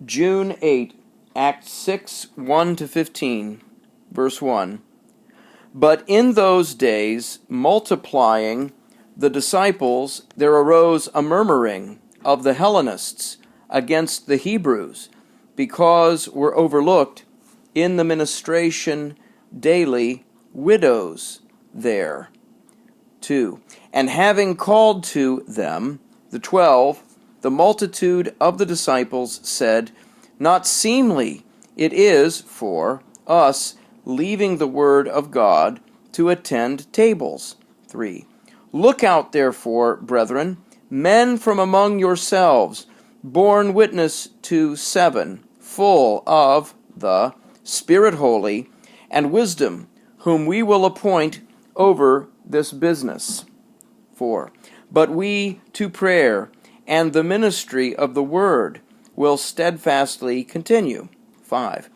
June 8, Acts 6, 1-15, verse 1. But in those days, multiplying the disciples, there arose a murmuring of the Hellenists against the Hebrews, because were overlooked in the ministration daily widows there. 2. And having called to them the 12, the multitude of the disciples said, Not seemly it is for us, leaving the word of God, to attend tables. 3. Look out, therefore, brethren, men from among yourselves, born witness to 7, full of the Spirit holy and wisdom, whom we will appoint over this business. 4. But we to prayer and the ministry of the word will steadfastly continue. 5.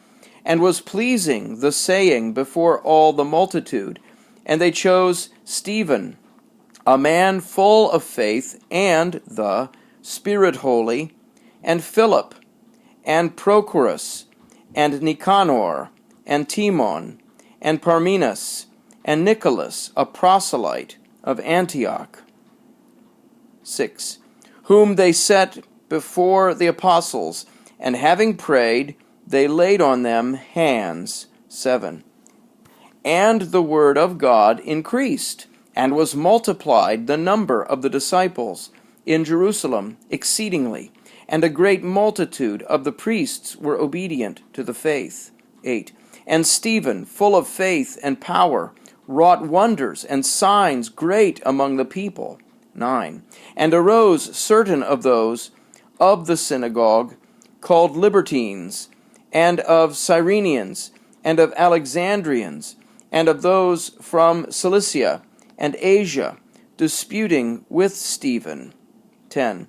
And was pleasing the saying before all the multitude, and they chose Stephen, a man full of faith and the Spirit holy, and Philip, and Prochorus, and Nicanor, and Timon, and Parmenas, and Nicholas, a proselyte of Antioch. 6. Whom they set before the apostles, and having prayed, they laid on them hands. 7. And the word of God increased, and was multiplied the number of the disciples in Jerusalem exceedingly, and a great multitude of the priests were obedient to the faith. 8. And Stephen, full of faith and power, wrought wonders and signs great among the people. 9. And arose certain of those of the synagogue called Libertines, and of Cyrenians, and of Alexandrians, and of those from Cilicia and Asia, disputing with Stephen. 10.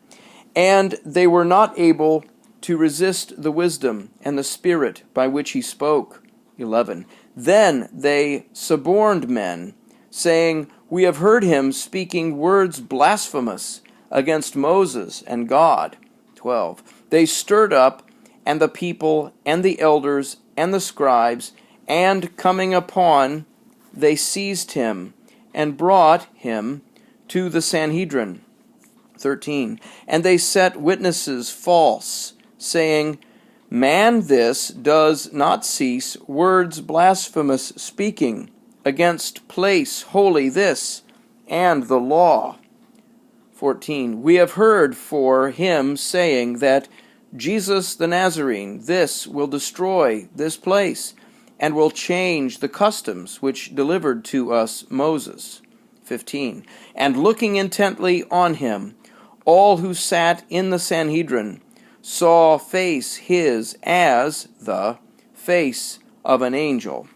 And they were not able to resist the wisdom and the spirit by which he spoke. 11. Then they suborned men, saying, We have heard him speaking words blasphemous against Moses and God. 12. They stirred up, and the people, and the elders, and the scribes, and coming upon, they seized him, and brought him to the Sanhedrin. 13. And they set witnesses false, saying, Man this does not cease words blasphemous speaking against place holy this, and the law. 14. We have heard for him saying that Jesus the Nazarene, this will destroy this place, and will change the customs which delivered to us Moses. 15. And looking intently on him, all who sat in the Sanhedrin saw face his as the face of an angel.